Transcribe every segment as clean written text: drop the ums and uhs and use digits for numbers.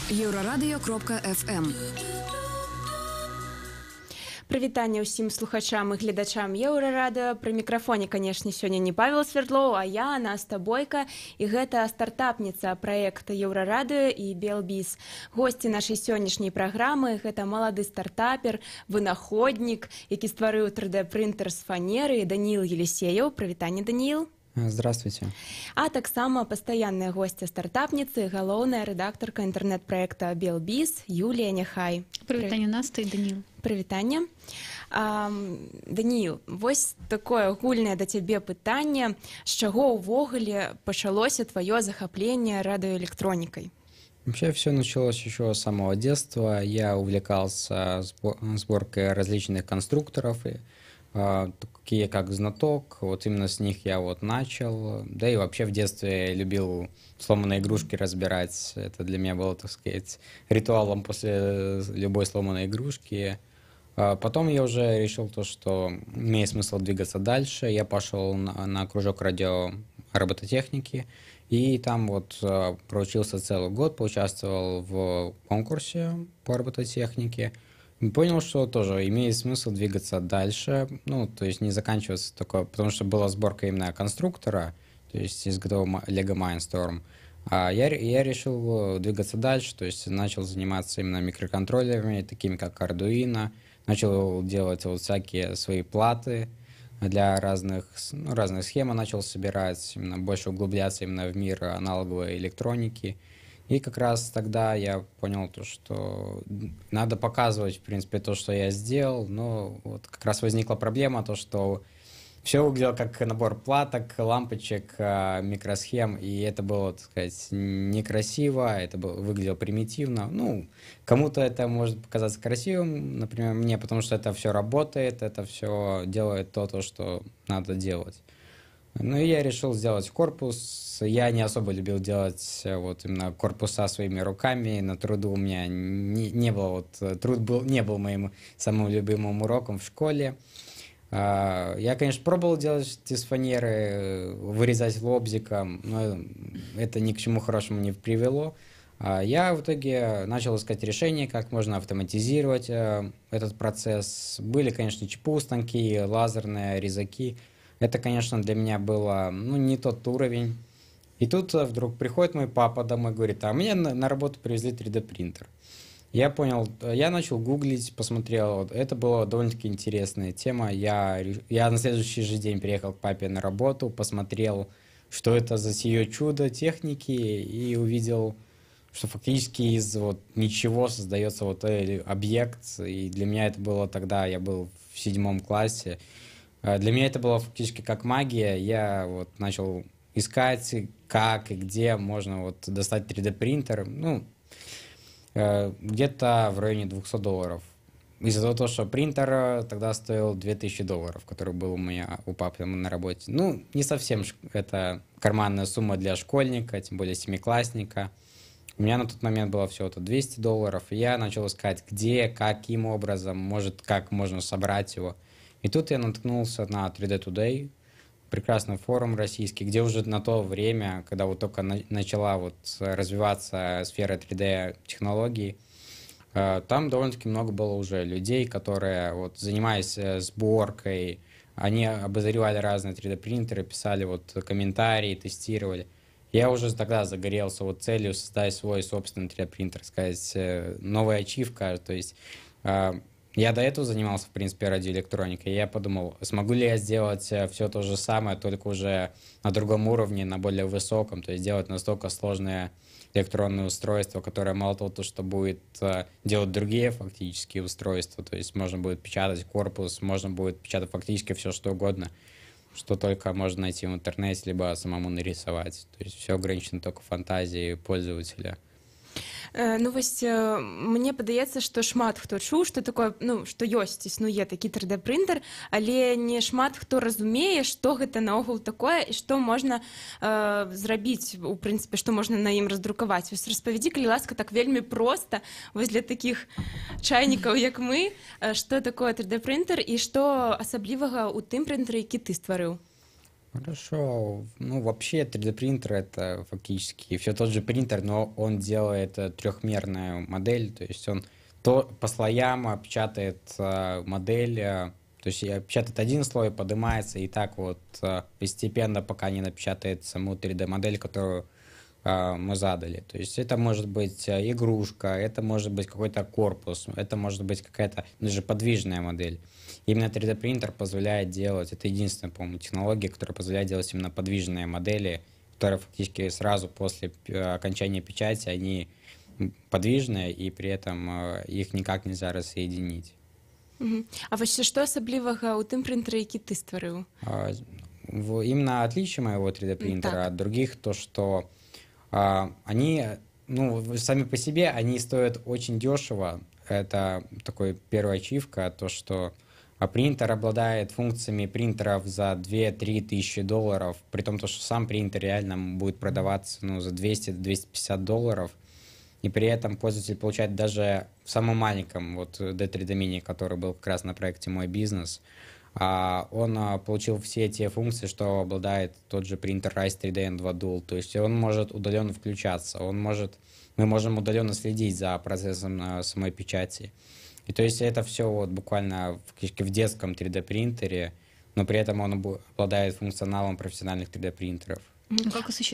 Еўрарадыё.FM. Прывітанне ўсім слухачам і гледачам Еўрарадыё. Пры мікрафоне, канешне, сёння не Павел Свердлоў, а я, Наста Бойка, і гэта стартапніца праекта Еўрарадыё і Белбіз. Госці нашай сённяшняй праграмы — гэта малады стартапер, вынаходнік, які стварыў 3D-прынтер з фанеры, Даніил Елисеев. Прывітанне, Даніил. Здравствуйте. А таксама пастаянная госця стартапніцы, галоўная рэдактарка інтэрнэт-праекта Белбіз Юлія Няхай. Прывітанне, Наста і Даніил. Прывітанне. Даніил, вось такое агульнае да цябе пытанне. З чаго ўвогуле пачалося твоё захапленне радыёэлектронікай? Вообще все началось еще с самого детства. Я увлекался сборкой различных конструкторов, такие как Знаток. Вот именно с них я вот начал. Да и вообще в детстве любил сломанные игрушки разбирать. Это для меня было, так сказать, ритуалом после любой сломанной игрушки. Потом я уже решил то, что имеет смысл двигаться дальше. Я пошел на кружок радиоробототехники, и там вот проучился целый год, поучаствовал в конкурсе по робототехнике. И понял, что тоже имеет смысл двигаться дальше, ну, то есть не заканчиваться такое, потому что была сборка именно конструктора, то есть изготовил Lego Mindstorm. А я решил двигаться дальше, то есть начал заниматься именно микроконтроллерами, такими как Arduino, начал делать вот всякие свои платы для разных схем, начал собирать, именно больше углубляться именно в мир аналоговой электроники. И как раз тогда я понял то, что надо показывать, в принципе, то, что я сделал, но вот как раз возникла проблема, то, что все выглядело как набор платок, лампочек, микросхем, и это было, так сказать, некрасиво, это выглядело примитивно. Ну, кому-то это может показаться красивым, например, мне, потому что это все работает, это все делает то, что надо делать. Ну и я решил сделать корпус. Я не особо любил делать вот именно корпуса своими руками. На труду у меня не было, не был моим самым любимым уроком в школе. Я, конечно, пробовал делать из фанеры, вырезать лобзиком, но это ни к чему хорошему не привело. Я в итоге начал искать решение, как можно автоматизировать этот процесс. Были, конечно, ЧПУ станки, лазерные резаки. Это, конечно, для меня было не тот уровень. И тут вдруг приходит мой папа домой и говорит: а мне на работу привезли 3D-принтер. Я понял, я начал гуглить, посмотрел. Это была довольно-таки интересная тема. Я на следующий же день приехал к папе на работу, посмотрел, что это за сие чудо техники, и увидел, что фактически из ничего создается объект. И для меня это было тогда, я был в 7 классе. Для меня это было фактически как магия. Я начал искать, как и где можно достать 3D-принтер. Где-то в районе $200. Из-за того, что принтер тогда стоил $2000, который был у меня у папы на работе. Не совсем это карманная сумма для школьника, тем более семиклассника. У меня на тот момент было всего-то $200. И я начал искать, где, каким образом, как можно собрать его. И тут я наткнулся на 3D Today, прекрасный форум российский, где уже на то время, когда только начала развиваться сфера 3D-технологий, там довольно-таки много было уже людей, которые, занимаясь сборкой, они обозревали разные 3D-принтеры, писали комментарии, тестировали. Я уже тогда загорелся целью создать свой собственный 3D-принтер, сказать, новая ачивка, то есть... Я до этого занимался, в принципе, радиоэлектроникой, и я подумал, смогу ли я сделать все то же самое, только уже на другом уровне, на более высоком, то есть делать настолько сложные электронные устройства, которые мало того, что будет делать другие фактические устройства, то есть можно будет печатать корпус, можно будет печатать фактически все, что угодно, что только можно найти в интернете, либо самому нарисовать. То есть все ограничено только фантазией пользователя. Мне падаецца, што шмат хто чуў, што такое, што існуе такі 3D-прынтер, але не шмат хто разумее, што гэта наогул такое і што можна зрабіць, у прынцыпе, што можна на ім раздрукаваць. Распавядзі, калі ласка, так вельмі проста, для такіх чайнікаў, як мы, што такое 3D-прынтер і што асаблівага ў тым прынтэры, які ты стварыў. Хорошо. Ну, вообще 3D-принтер — это фактически все тот же принтер, но он делает трехмерную модель, то есть он по слоям печатает модель, то есть печатает один слой, поднимается, и так вот постепенно, пока не напечатает саму 3D-модель, которую мы задали. То есть это может быть игрушка, это может быть какой-то корпус, это может быть какая-то даже подвижная модель. Именно 3D-принтер позволяет делать, это единственная, по-моему, технология, которая позволяет делать именно подвижные модели, которые фактически сразу после окончания печати, они подвижные, и при этом их никак нельзя рассоединить. А вось што асаблівага ў тым прынтары, які ты стварыў? Именно отличие моего 3D-принтера от других, то, что они, ну, сами по себе, они стоят очень дешево. Это такой первая ачивка, то, что принтер обладает функциями принтеров за 2-3 тысячи долларов, при том, что сам принтер реально будет продаваться, ну, за 200-250 долларов, и при этом пользователь получает даже в самом маленьком, вот D3D Mini, который был как раз на проекте «Мой бизнес», он получил все те функции, что обладает тот же принтер Rise 3D N2 Dual, то есть он может удаленно включаться, мы можем удаленно следить за процессом самой печати. И то есть это все вот буквально в детском 3D-принтере, но при этом он обладает функционалом профессиональных 3D-принтеров.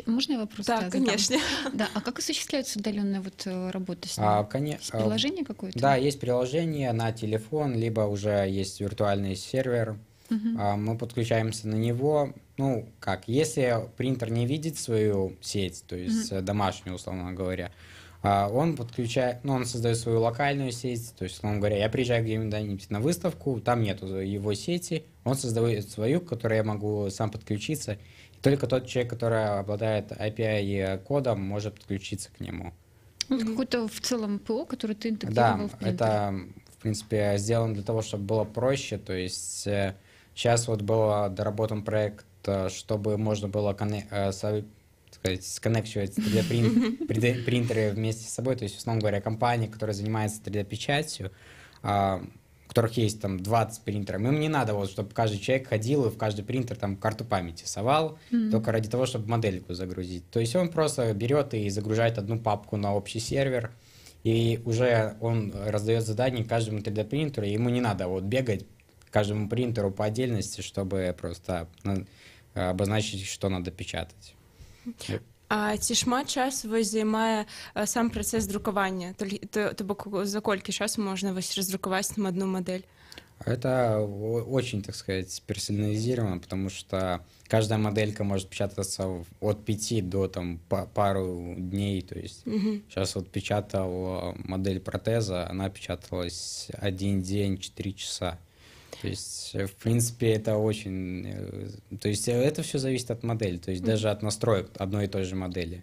Можно я вопрос задам? Конечно. Да, а как осуществляется удаленная вот работа с ним? Есть приложение какое-то? Да, есть приложение на телефон, либо уже есть виртуальный сервер. Мы подключаемся на него. Ну, как, если принтер не видит свою сеть, то есть домашнюю, условно говоря, он подключает, ну, он создает свою локальную сеть, то есть, условно говоря, я приезжаю где-нибудь на выставку, там нету его сети, он создает свою, к которой я могу сам подключиться. Только тот человек, который обладает API-кодом, может подключиться к нему. Вот какой-то в целом ПО, который ты интегрировал в принтер. Да, это, в принципе, сделано для того, чтобы было проще. То есть сейчас вот был доработан проект, чтобы можно было сконнекчивать 3D-принтеры вместе с собой. То есть, условно говоря, компания, которая занимается 3D-печатью, у которых есть там 20 принтеров. Им не надо, вот, чтобы каждый человек ходил и в каждый принтер там карту памяти совал, только ради того, чтобы модельку загрузить. То есть он просто берет и загружает одну папку на общий сервер, и уже он раздает задание каждому 3D-принтеру, и ему не надо вот бегать каждому принтеру по отдельности, чтобы просто обозначить, что надо печатать. А ці шмат часу вось займае сам працэс друкавання? То бок за колькі часу можна вось раздрукаваць там одну модель? Это очень, так сказать, персонализировано, потому что каждая моделька может печататься от 5 до там, пару дней. То есть сейчас вот печатал модель протеза, она печаталась 1 день, 4 часа. То есть, в принципе, это очень... То есть, это все зависит от модели, то есть даже от настроек одной и той же модели.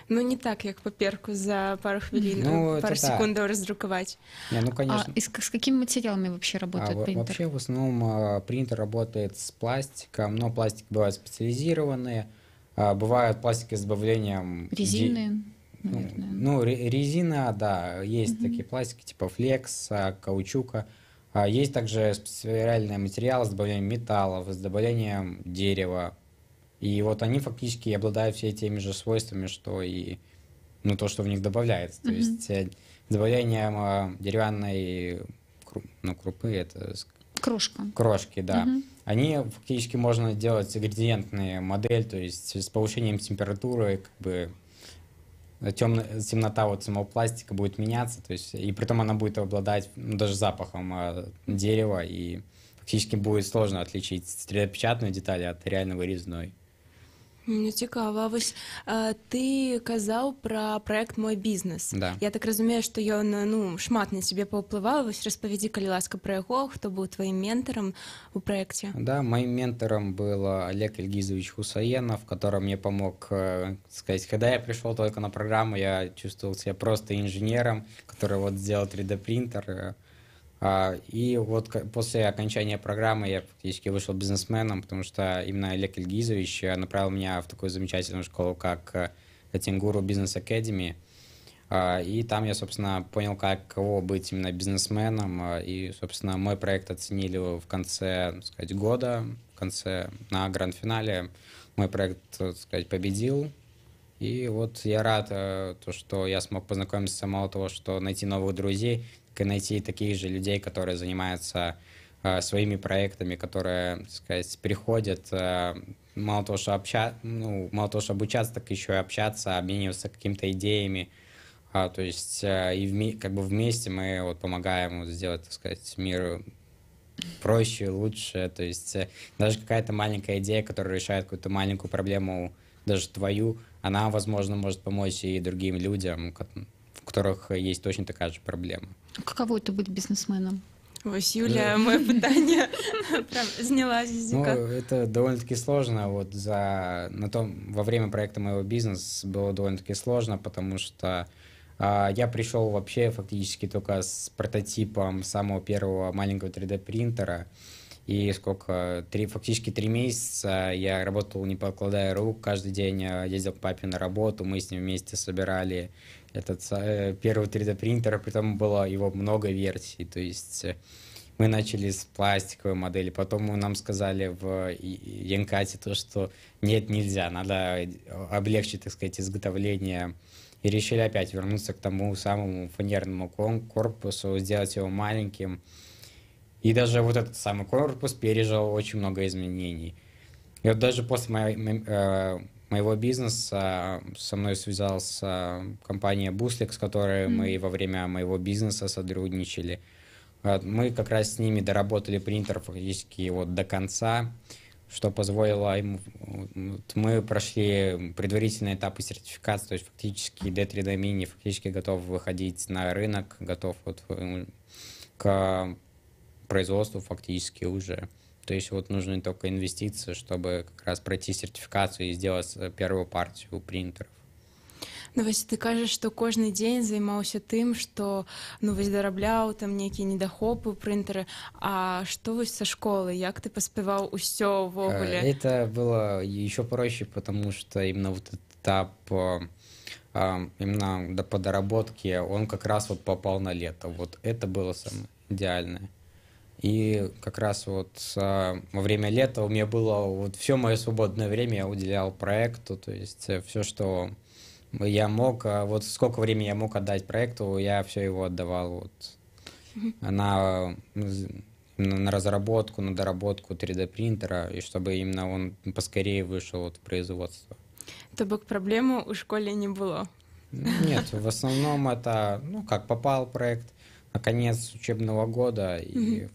Ну, не так, як паперку за пару хвилин, пару секундов раздрукаваць. Не, ну, конечно. А с какими материалами вообще работает принтер? Вообще, в основном, принтер работает с пластиком, но пластик бывают специализированные, бывают пластики с добавлением... Резины, наверное. Ну, резина, да, есть такие пластики, типа флекса, каучука. Есть также специальные материалы с добавлением металлов, с добавлением дерева. И вот они фактически обладают все теми же свойствами, что и то, что в них добавляется. То есть с добавлением деревянной крупы, это крошки, да. Они фактически можно делать градиентные модели, то есть с повышением температуры, как бы темнота вот самого пластика будет меняться, то есть, и при том она будет обладать даже запахом дерева, и фактически будет сложно отличить 3D-печатную деталь от реально вырезной. Мне цікава. Вось ты казаў пра праект «Мой бізнес». Да. Я так разумею, што ён шмат на цябе паўплываў. Вось распавядзі, калі ласка, пра яго, хто быў тваім ментарам у проекте. Да, моим ментором был Олег Ильгизович Хусаенов, который мне помог, сказать, когда я пришел только на программу, я чувствовал себя просто инженером, который вот сделал 3D-принтер. И вот после окончания программы я фактически вышел бизнесменом, потому что именно Олег Ильгизович направил меня в такую замечательную школу, как Тенгуру Бизнес Академи. И там я, собственно, понял, каково быть именно бизнесменом. И, собственно, мой проект оценили в конце, так сказать, года, на гранд-финале. Мой проект, так сказать, победил. И вот я рад, то, что я смог познакомиться, мало того, что найти новых друзей, так и найти таких же людей, которые занимаются своими проектами, которые, так сказать, приходят, мало того, что обучаться, так еще и общаться, обмениваться какими-то идеями. То есть и как бы вместе мы вот помогаем сделать, так сказать, мир проще, лучше. То есть даже какая-то маленькая идея, которая решает какую-то маленькую проблему, даже твою, она, возможно, может помочь и другим людям, у которых есть точно такая же проблема. Каково это быть бизнесменом? Ось, Юля, моє питання прям зняла з языка. Это довольно-таки сложно. Вот во время проекта моего бизнеса было довольно-таки сложно, потому что я пришел вообще фактически только с прототипом самого первого маленького 3D-принтера. И фактически 3 месяца я работал, не покладая рук, каждый день ездил к папе на работу, мы с ним вместе собирали этот первый 3D-принтер, притом было его много версий, то есть мы начали с пластиковой модели, потом нам сказали в Янкате то, что нет, нельзя, надо облегчить, так сказать, изготовление, и решили опять вернуться к тому самому фанерному корпусу, сделать его маленьким. И даже вот этот самый корпус пережил очень много изменений. И вот даже после моего бизнеса со мной связалась компания Буслик, с которой мы во время моего бизнеса сотрудничали. Мы как раз с ними доработали принтер фактически вот до конца, что позволило им... Мы прошли предварительные этапы сертификации, то есть фактически D3D Mini фактически готов выходить на рынок, готов вот к производству фактически уже. То есть вот нужны только инвестиции, чтобы как раз пройти сертификацию и сделать первую партию принтеров. Ну вось ты кажаш, што кожны дзень займаўся тым, што дарабляў там нейкія недахопы прынтары. А што вось са школы, як ты паспяваў усё ўвогуле? Это было еще проще, потому что именно вот этот этап именно по доработке, он как раз вот попал на лето. Вот это было самое идеальное. И как раз вот во время лета у меня было вот все мое свободное время я уделял проекту, то есть все, что я мог, вот сколько времени я мог отдать проекту, я все его отдавал вот на разработку, на доработку 3D принтера, и чтобы именно он поскорее вышел вот в производство. То бок праблему у школе не было? Нет, в основном это, как попал проект на конец учебного года и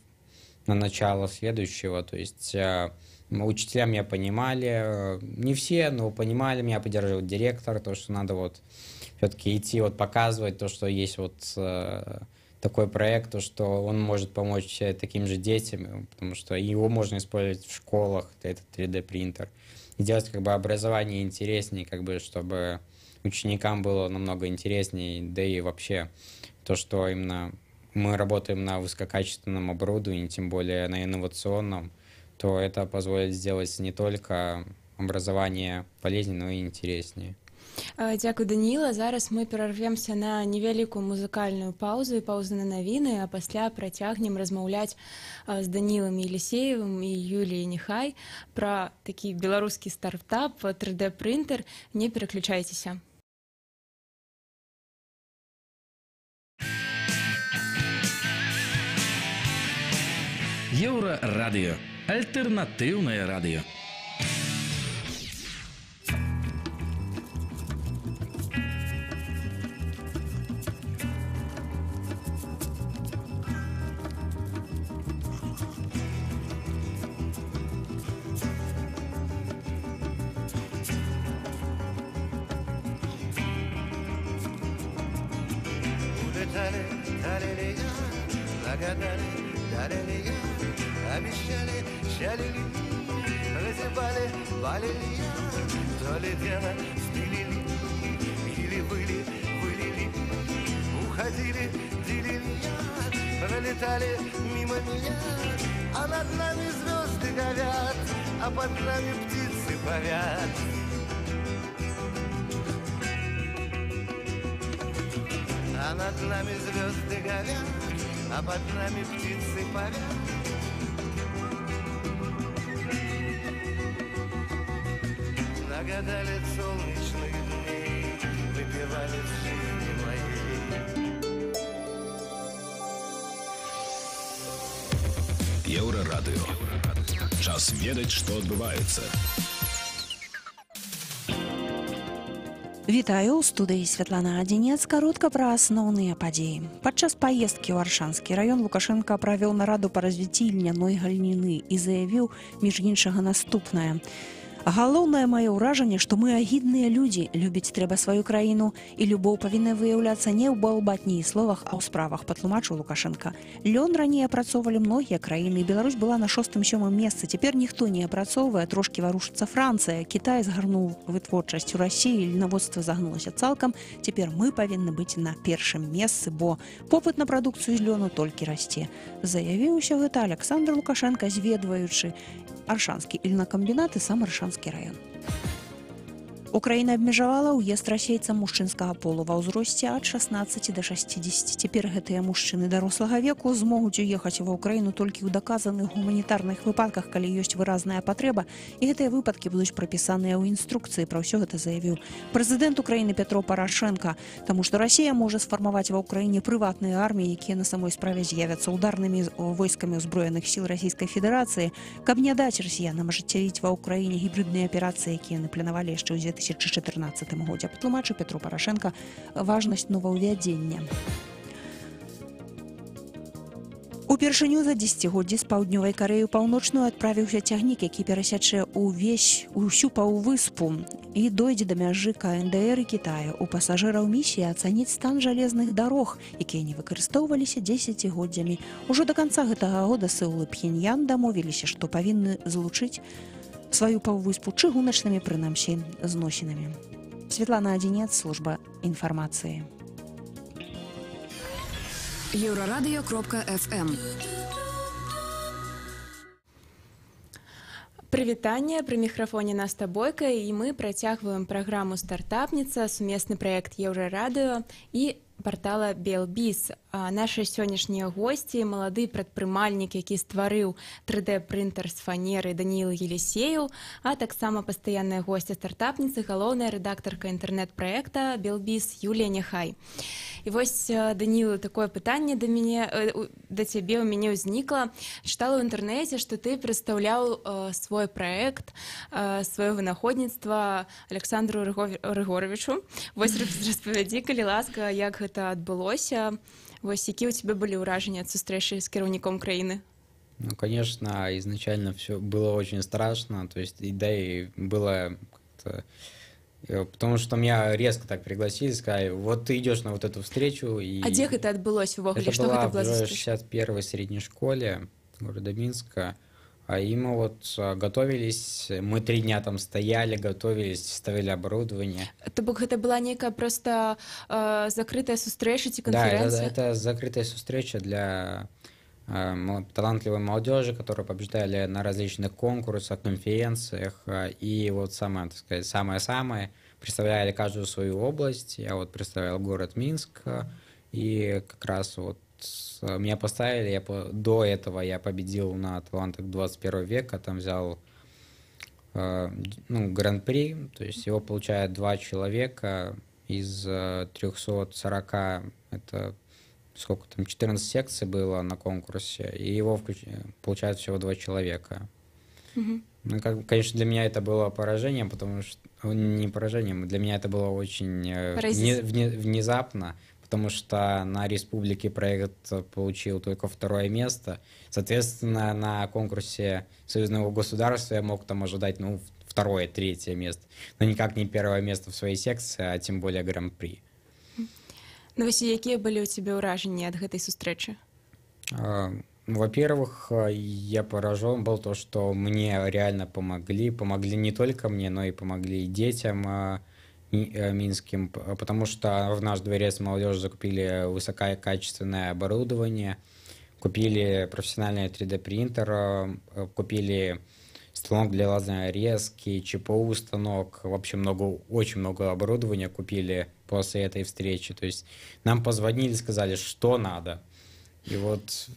на начало следующего, то есть учителя меня понимали, не все, но понимали меня, поддерживал директор, то, что надо вот все-таки идти, вот показывать то, что есть вот такой проект, то, что он может помочь таким же детям, потому что его можно использовать в школах, этот 3D-принтер, и делать как бы образование интереснее, как бы, чтобы ученикам было намного интереснее, да и вообще то, что именно мы работаем на высококачественном оборудовании, тем более на инновационном, то это позволит сделать не только образование полезнее, но и интереснее. Дзякуй, Даніла. Зараз мы перарвемся на невялікую музыкальную паузу на навіны, а пасля працягнем размаўляць з Данілам Елисеевым і Юліяй Нехай пра такі беларускі стартап 3D-прынтер. Не пераключайцеся. Еўрарадыё. Альтэрнатыўнае радыё. Обещали, шалили, разевали, валили, то ли дело стелили, или вылили, уходили, делили, пролетали мимо меня, а над нами звезды горят, а под нами птицы парят. над нами звезды горят, а под нами птицы парят. Нагадали солнечных дней, выпивали с жизни моей. Еўрарадыё. Час ведаць, што адбываецца. Вітаю, у студыі Святлана Адзінец, каротка пра асноўныя падзеі. Падчас паездкі ў Аршанскі раён Лукашенка правёў нараду па развіцці льняной галіны і заявіў, між іншага, наступнае. Галоўнае маё ўражанне, што мы агідныя людзі, любіць трэба сваю краіну, і любоў павінна выяўляцца не ў балбатні і словах, а ў справах, патлумачыў Лукашенка. Лён раней апрацоўвалі многія краіны, Беларусь была на 6-7 месцы, цяпер ніхто не апрацоўвае, трошкі варушыцца Францыя, Кітай згарнуў вытворчасць у Расіі, льнаводства загнулася цалкам, цяпер мы павінны быць на першым месцы, бо попыт на прадукцыю з лёну толькі расце. Заявіў усё гэта Александр Лукашенка, зведваючы Аршанскі ільнакамбінат і сам Аршанскі раён. Украіна абмежавала ўезд расейцам мужчынскага полу ва ўзросце ад 16 до 60. Цяпер гэтыя мужчыны дарослага веку змогуць уехаць ва Украіну толькі ў даказаных гуманітарных выпадках, калі ёсць выразная патрэба, і гэтыя выпадкі будуць прапісаныя ў інструкцыі. Пра ўсё гэта заявіў прэзідэнт Украіны Петро Парашенко, таму што Расія можа сфармаваць ва Ўкраіне прыватныя арміі, якія на самой справе з'явяцца ударнымі войскамі ўзброеных сіл Расійскай Федэрацыі, каб не даць расіянам ажыццявіць ва Ўкраіне гібридныя аперацыі, якія напланавалі яшчэ ў 2014 годзе. Патлумачыў Петру Парашенко важнасць новаўвядзення. Упершыню за дзесяцігоддзі з паўднёвай Карэі ў паўночную адправіўся цягнік, які перасячэ усю паўвыспу і дойдзе да мяжы КНДР і Кітаю. У пасажыраў місія ацаніць стан жалезных дарог, якія не выкарыстоўваліся дзесяцігоддзямі. Ужо да канца гэтага года Сеул і Пхеньян дамовіліся, што павінны злучыць сваю паўвыспу чыгуначнымі, прынамсі, зносінамі. Святлана Адзінец, служба інфармацыі. Еўрарадыё.фм. Прывітанне, пры мікрафоне Наста Бойка, і мы працягваем праграму «Стартапніца», сумесны праект Еўрарадыё і портала Белбіз. Наши сённяшнія госці, малады прадпрымальнік, які стварыў 3D-прынтер з фанеры, Даніил Елисеев, а таксама пастаянная госця стартапніцы, галоўная рэдактарка інтэрнэт-праекта Белбіз Юлія Нехай. І вось, Даніил, такое пытанне да цябе ў мяне ўзнікла. Чытала ў інтэрнэце, што ты прадстаўляў свой праект, сваё вынаходніцтва Александру Рыгоровичу. Вось распавядзі, калі ласка, як гэта адбылося. Вось, якія у тебя были ўражанні от сустрэчы с кіраўніком краіны? Ну, конечно, изначально все было очень страшно, то есть, да, и было как-то... Потому что меня резко так пригласили, сказали, вот ты идешь на вот эту встречу. И... А где это отбылось увогуле? Это было в 61-й средней школе города Минска. И мы вот готовились, мы 3 дня там стояли, готовились, ставили оборудование. То бок это была некая просто закрытая встреча, конференция? Да, это закрытая встреча для талантливой молодежи, которые побеждали на различных конкурсах, конференциях. И вот самое, так сказать, самое-самое, представляли каждую свою область. Я вот представлял город Минск, и как раз вот меня поставили, до этого я победил на талантах 21 века, там взял гран-при, то есть его получают 2 человека из 340, это сколько там, 14 секций было на конкурсе, и его получают всего 2 человека. Угу. Ну, конечно, для меня это было поражением, потому что, не поражением, для меня это было очень внезапно, потому что на республике проект получил только 2-е место. Соответственно, на конкурсе союзного государства я мог там ожидать, 2-е, 3-е место. Но никак не 1-е место в своей секции, а тем более гран-при. Ну, вось, якія былі ў цябе ўражанні ад гэтай сустрэчы? Во-первых, я поражен был то, что мне реально помогли. Помогли не только мне, но и помогли и детям минским, потому что в наш дворец молодежи закупили высококачественное оборудование, купили профессиональный 3D-принтер, купили станок для лазерной резки, ЧПУ станок, вообще очень много оборудования купили после этой встречи. То есть нам позвонили, сказали, что надо. И вот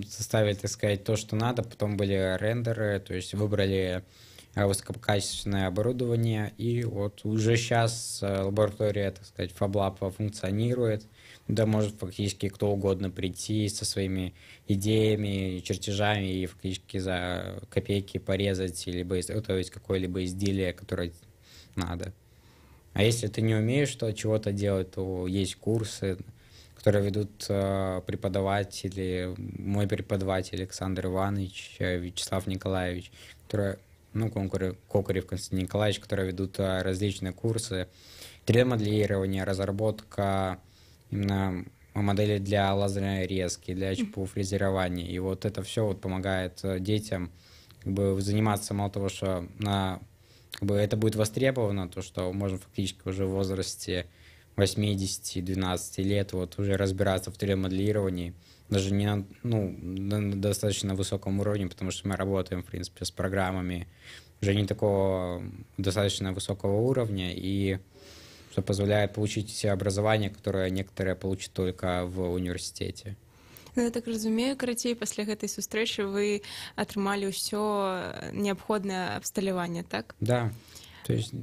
составили, так сказать, то, что надо. Потом были рендеры, то есть выбрали высококачественное оборудование. И вот уже сейчас лаборатория, так сказать, FabLab функционирует. Да, может фактически кто угодно прийти со своими идеями, чертежами и фактически за копейки порезать или изготовить какое-либо изделие, которое надо. А если ты не умеешь чего-то делать, то есть курсы, которые ведут преподаватели, мой преподаватель Александр Иванович, Вячеслав Николаевич, которые, Кокарев Константин Николаевич, которые ведут различные курсы 3D-моделирования, разработка именно модели для лазерной резки, для ЧПУ фрезерования. И вот это все помогает детям заниматься, мало того, что это будет востребовано, то, что можно фактически уже в возрасте 8-12 лет уже разбираться в 3D-моделировании, даже не на достаточно высоком уровне, потому что мы работаем, в принципе, с программами уже не такого достаточно высокого уровня, и что позволяет получить образование, которое некоторые получат только в университете. Я так разумею, карацей, пасля гэтай сустрэчы вы атрымалі ўсё неабходнае абсталяванне, так? Да. То есть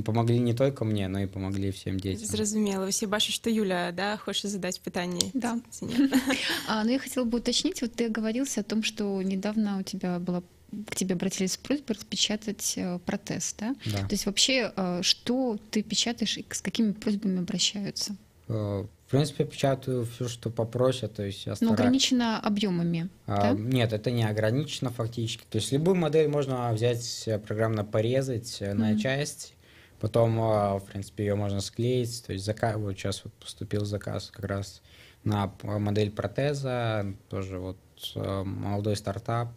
помогли не только мне, но и помогли всем детям. Зразумела. Я бачу, что Юля, хочет задать питание. Да. Но я хотела бы уточнить, вот ты оговорился о том, что недавно к тебе обратились с просьбой распечатать протез, да? Да. То есть вообще, что ты печатаешь и с какими просьбами обращаются? В принципе, печатаю все, что попросят, то есть я стараюсь... Но ограничено объемами, да? Нет, это не ограничено фактически. То есть любую модель можно взять, программно порезать на части, потом, в принципе, ее можно склеить. То есть вот сейчас поступил заказ как раз на модель протеза, тоже молодой стартап,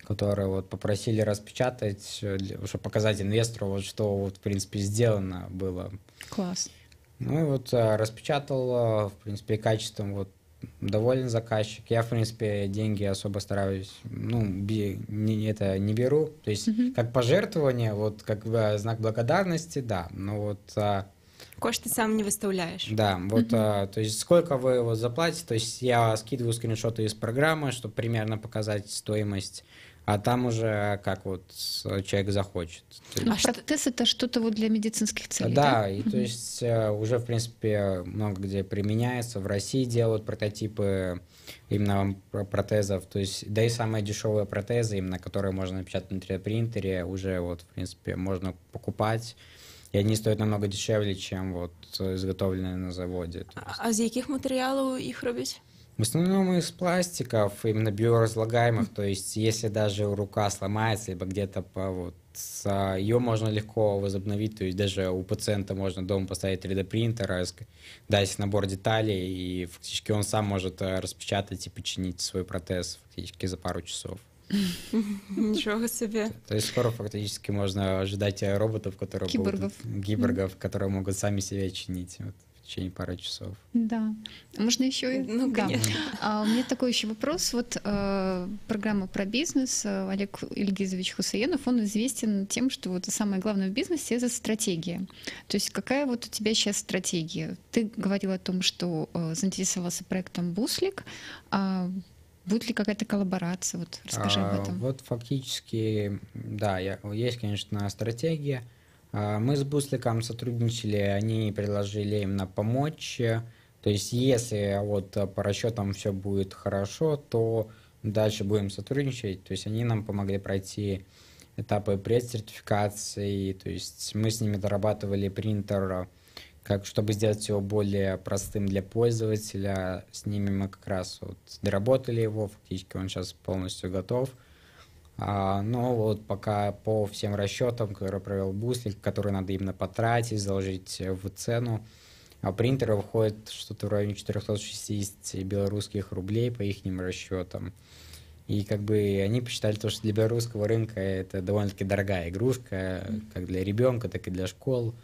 который попросили распечатать, чтобы показать инвестору, что в принципе сделано было. Класс. Распечатал, в принципе, качеством доволен заказчик. Я, в принципе, деньги особо стараюсь, не беру. То есть, как пожертвование, как знак благодарности, да, но Кошты сам не выставляешь. Да, то есть, сколько вы заплатите, то есть, я скидываю скриншоты из программы, чтобы примерно показать стоимость, а там уже как человек захочет. Протез — это что-то для медицинских целей, да? Да, и то есть уже, в принципе, много где применяется. В России делают прототипы именно протезов, то есть, да и самые дешевые протезы, именно которые можно напечатать на 3D-принтере, уже в принципе, можно покупать. И они стоят намного дешевле, чем изготовленные на заводе. А из каких материалов их робить? В основном из пластиков, именно биоразлагаемых, то есть если даже рука сломается, либо где-то ее можно легко возобновить, то есть даже у пациента можно дома поставить 3D-принтер, дать набор деталей, и фактически он сам может распечатать и починить свой протез фактически за пару часов. Ничего себе. То есть скоро фактически можно ожидать роботов, киборгов, которые могут сами себя чинить. В течение пары часов. Да. Можно еще? Конечно. У меня такой еще вопрос. Программа про бизнес. Олег Ильгизович Хусаенов, он известен тем, что самое главное в бизнесе — это стратегия. То есть какая у тебя сейчас стратегия? Ты говорил о том, что заинтересовался проектом «Буслик». Будет ли какая-то коллаборация? Расскажи об этом. Фактически, да, есть, конечно, стратегия. Мы с Бусликом сотрудничали, они предложили именно помочь. То есть, если по расчетам все будет хорошо, то дальше будем сотрудничать. То есть, они нам помогли пройти этапы предсертификации. То есть, мы с ними дорабатывали принтер, чтобы сделать его более простым для пользователя. С ними мы как раз доработали его, фактически он сейчас полностью готов. Но пока по всем расчетам, которые провел Буслик, которые надо именно потратить, заложить в цену, принтеры выходит что-то в районе 460 белорусских рублей по их расчетам. И они посчитали, что для белорусского рынка это довольно-таки дорогая игрушка, как для ребенка, так и для школ.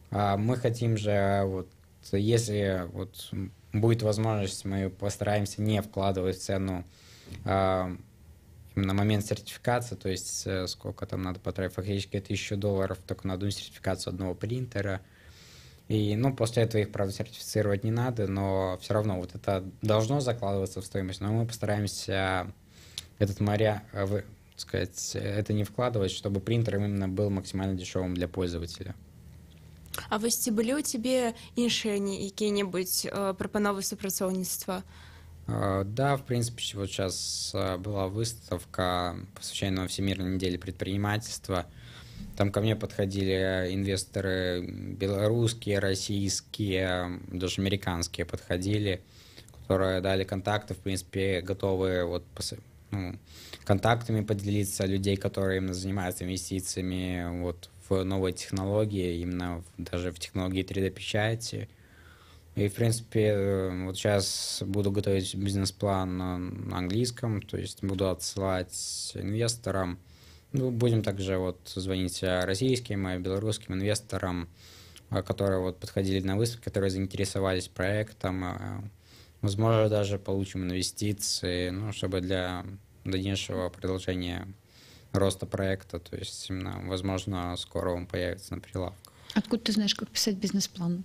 Мы хотим же, если будет возможность, мы постараемся не вкладывать в цену именно момент сертификации, то есть сколько там надо потратить, фактически $1000 только на одну сертификацию одного принтера. И, ну, после этого их, правда, сертифицировать не надо, но все равно вот это должно закладываться в стоимость, но мы постараемся этот сказать, это не вкладывать, чтобы принтер именно был максимально дешевым для пользователя. А вось ці былі ў цябе іншыя якія-небудзь прапановы супрацоўніцтва? Да, в принципе, вот сейчас была выставка, посвященная Всемирной неделе предпринимательства. Там ко мне подходили инвесторы белорусские, российские, даже американские подходили, которые дали контакты, в принципе, готовы вот, контактами поделиться людей, которые именно занимаются инвестициями вот, в новые технологии, именно даже в технологии 3D-печати. И, в принципе, вот сейчас буду готовить бизнес-план на английском, то есть буду отсылать инвесторам. Ну, будем также вот звонить российским и белорусским инвесторам, которые вот подходили на выставку, которые заинтересовались проектом. Возможно, даже получим инвестиции, ну, чтобы для дальнейшего продолжения роста проекта, то есть, именно, возможно, скоро он появится на прилавках. Откуда ты знаешь, как писать бизнес-план?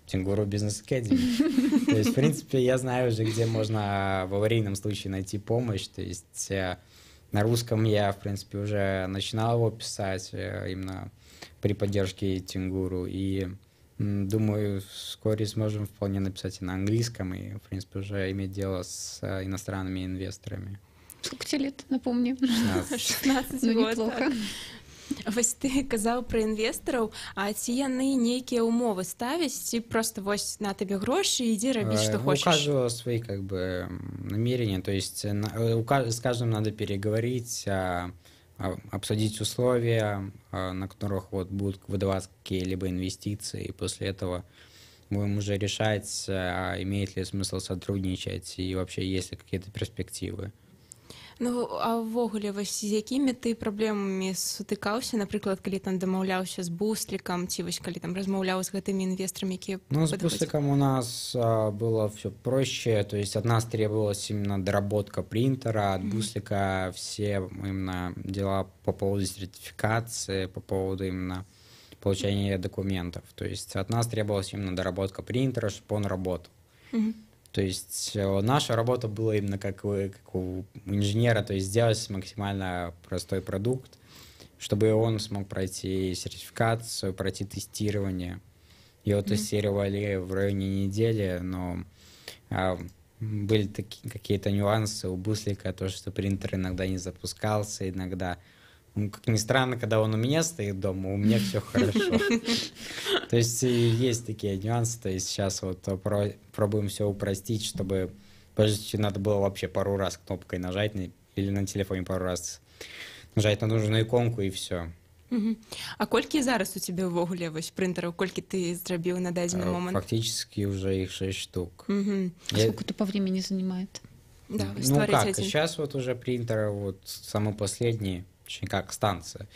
Тенгуру Бизнес Академи. То есть, в принципе, я знаю уже, где можно в аварийном случае найти помощь. То есть на русском я, в принципе, уже начинал его писать именно при поддержке Тенгуру. И думаю, вскоре сможем вполне написать и на английском, и, в принципе, уже иметь дело с иностранными инвесторами. Сколько тебе лет, напомни? 16 Ну, год, неплохо. так. Вось ты казаў пра інвестараў, а ці яны нейкія умовы ставяць, ці просто вось на табе грошы, ідзі рабіць, што хочаш? У каждого свои как бы намерения, то есть с каждым надо переговорить, обсудить условия, на которых вот будут выдаваться какие-либо инвестиции, и после этого будем уже решать, имеет ли смысл сотрудничать и вообще есть ли какие-то перспективы. Ну, а ўвогуле, вось з якімі ты праблемамі сутыкаўся, напрыклад, калі там дамаўляўся з Бусликом, ці вось калі там размаўляў з гэтымі инвесторами, якія Ну, с Бусликом у нас было все проще, то есть от нас требовалась именно доработка принтера, от Буслика все именно дела по поводу сертификации, по поводу именно получения документов, то есть от нас требовалась именно доработка принтера, чтобы он работал. То есть наша работа была именно как у инженера, то есть сделать максимально простой продукт, чтобы он смог пройти сертификацию, пройти тестирование. Его тестировали в районе недели, но были какие-то нюансы у Буслика, то, что принтер иногда не запускался, иногда... Ну, как ни странно, когда он у меня стоит дома, у меня все хорошо. То есть есть такие нюансы, то есть сейчас вот пробуем все упростить, чтобы надо было вообще пару раз кнопкой нажать или на телефоне пару раз нажать на нужную иконку и все. А колькі зараз у тебе ўвогуле вось прынтараў, колькі ты зрабіў на дадзены момант? Фактически уже их 6 штук. Сколько это по времени занимает? Да, ну как, сейчас вот уже принтеры, вот самые последние, точнее как станция,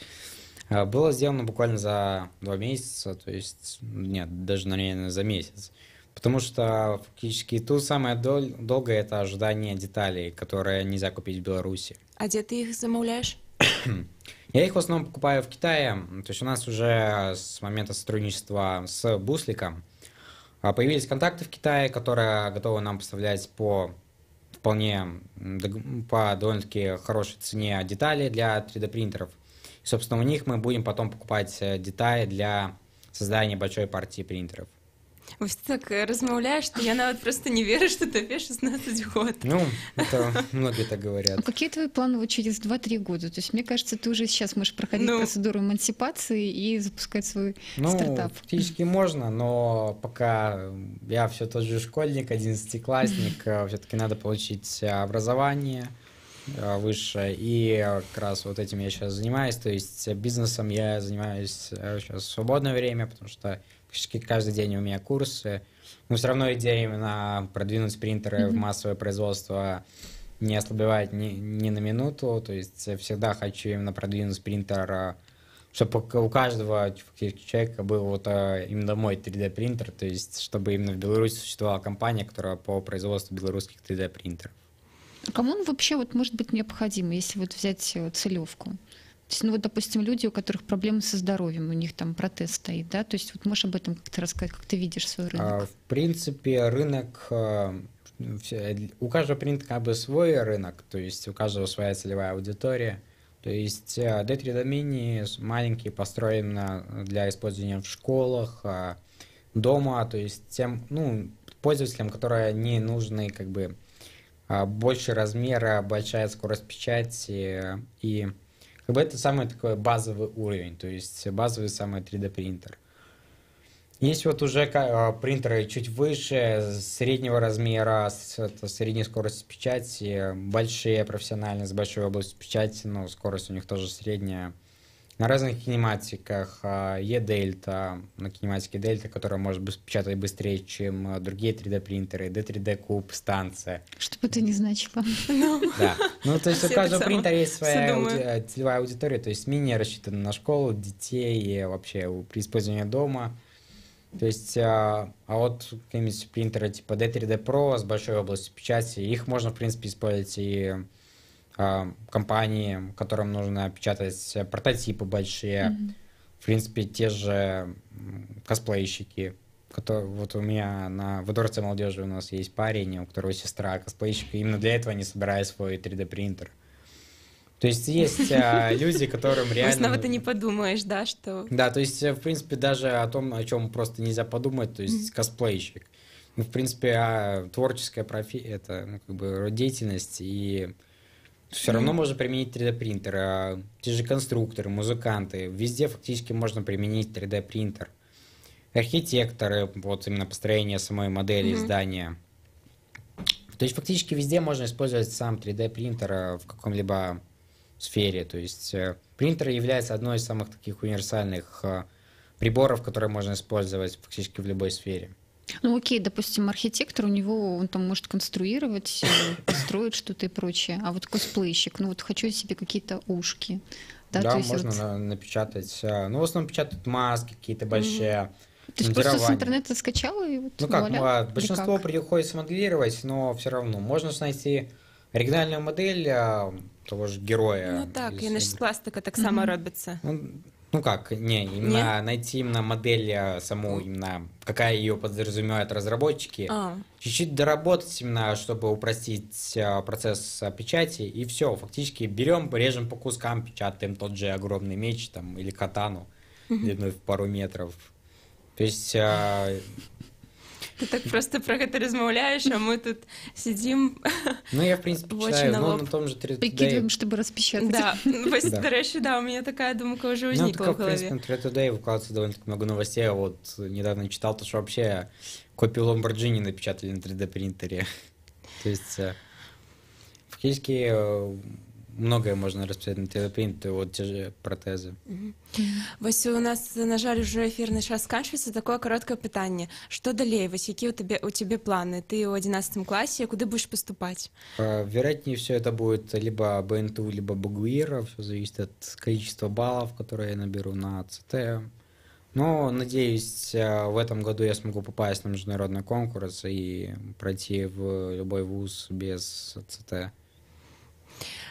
было сделано буквально за 2 месяца, то есть, нет, даже, наверное, за месяц. Потому что фактически тут самое долгое — это ожидание деталей, которые нельзя купить в Беларуси. А где ты их замовляешь? Я их в основном покупаю в Китае. То есть у нас уже с момента сотрудничества с Бусликом появились контакты в Китае, которые готовы нам поставлять по довольно-таки хорошей цене детали для 3D-принтеров. И, собственно, у них мы будем потом покупать детали для создания большой партии принтеров. Вось ты так размаўляешь, что я нават просто не верю, что тебе 16 год. Ну, это многие так говорят. А какие твои планы вот через 2-3 года? То есть, мне кажется, ты уже сейчас можешь проходить процедуру эмансипации и запускать свой стартап. Фактически можно, но пока я все тот же школьник, 11-классник, все-таки надо получить образование высшее, и как раз вот этим я сейчас занимаюсь, то есть бизнесом я занимаюсь сейчас в свободное время, потому что каждый день у меня курсы, но все равно идея именно продвинуть принтеры в массовое производство не ослабевает ни на минуту, то есть я всегда хочу именно продвинуть принтер, чтобы у каждого человека был вот именно мой 3D-принтер, то есть чтобы именно в Беларуси существовала компания, которая по производству белорусских 3D-принтеров. Кому он вообще вот может быть необходим, если вот взять целевку? То есть, ну вот, допустим, люди, у которых проблемы со здоровьем, у них там протез стоит, да? То есть вот можешь об этом как-то рассказать, как ты видишь свой рынок? В принципе, рынок, у каждого принтера как бы свой рынок, то есть у каждого своя целевая аудитория. То есть D3D Mini маленький, построен для использования в школах, дома, то есть тем, ну, пользователям, которые не нужны как бы больше размера, большая скорость печати, и как бы это самый такой базовый уровень, то есть базовый самый 3D принтер. Есть вот уже принтеры чуть выше, среднего размера, с средней скоростью печати, большие профессиональные, с большой областью печати, но скорость у них тоже средняя. На разных кинематиках E-Delta, на кинематике Delta, которая может печатать быстрее, чем другие 3D-принтеры, D3D Cube, станция. Что бы это ни значило. Да. Ну, то есть у каждого принтера есть своя целевая аудитория, то есть мини рассчитана на школу, детей и вообще при использовании дома. То есть, а вот какие-нибудь принтеры типа D3D Pro с большой областью печати, их можно, в принципе, использовать и компании, которым нужно печатать прототипы большие. В принципе, те же косплейщики. Вот у меня во Дворце молодежи у нас есть парень, у которого сестра косплейщик, и именно для этого они собирают свой 3D принтер. То есть есть люди, которым реально... Снова ты не подумаешь, да, что... Да, то есть, в принципе, даже о том, о чем просто нельзя подумать, то есть косплейщик. Ну, в принципе, творческая профессия, это ну, как бы деятельность, и все равно можно применить 3D-принтер. Те же конструкторы, музыканты, везде фактически можно применить 3D-принтер. Архитекторы, вот именно построение самой модели здания. То есть фактически везде можно использовать сам 3D-принтер в каком-либо сфере. То есть принтер является одной из самых таких универсальных приборов, которые можно использовать фактически в любой сфере. Ну окей, допустим, архитектор, он там может конструировать, строить что-то и прочее. А вот косплейщик, ну вот хочу себе какие-то ушки. Да, можно напечатать. Ну, в основном печатают маски какие-то большие. То есть просто с интернета скачала и вот большинство приходится моделировать, но все равно можно найти оригинальную модель того же героя. Ну так, яны ж з пластика так само робятся. Ну как, именно найти именно модель саму, именно какая ее подразумевают разработчики, чуть-чуть доработать именно, чтобы упростить процесс печати, и все, фактически берем, режем по кускам, печатаем тот же огромный меч там, или катану длиной в пару метров. То есть... Ты так просто про это размаўляешь, а мы тут сидим. Ну, я, в принципе, читаю, но на том же 3D. Прикидываем, чтобы распечатать. Да, да, у меня такая думка уже возникла в голове. Ну, в принципе, на 3D выкладывается довольно-таки много новостей. Я вот недавно читал, что вообще копию Lamborghini напечатали на 3D-принтере. То есть, фактически, многое можна расписать на 3D-принтере, вот те же протезы. Вось у нас, на жаль, уже эфирный час сканчваецца. Такое короткое пытанне. Что далей? Вось якія у тебе планы? Ты ў 11 классе, куды будешь поступать? Вероятнее все это будет либо БНТУ, либо БГУИР. Все зависит от количества баллов, которые я наберу на ЦТ. Но, надеюсь, в этом году я смогу попасть на международный конкурс и пройти в любой вуз без ЦТ.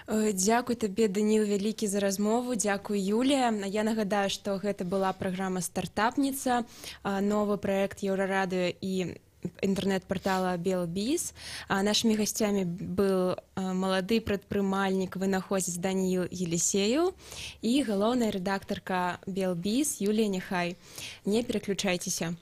Дзякуй табе, Даніл, вялікі за размову. Дзякуй, Юлія. Я нагадаю, што гэта была праграма «Стартапніца», новы праект Еўрарадыё і інтэрнэт-партала Белбіз. Нашымі гасцямі был малады прадпрымальнік, вынаходзіць Даніл Елисеев і галоўная рэдактарка Белбіз Юлія Нехай. Не пераключайцеся.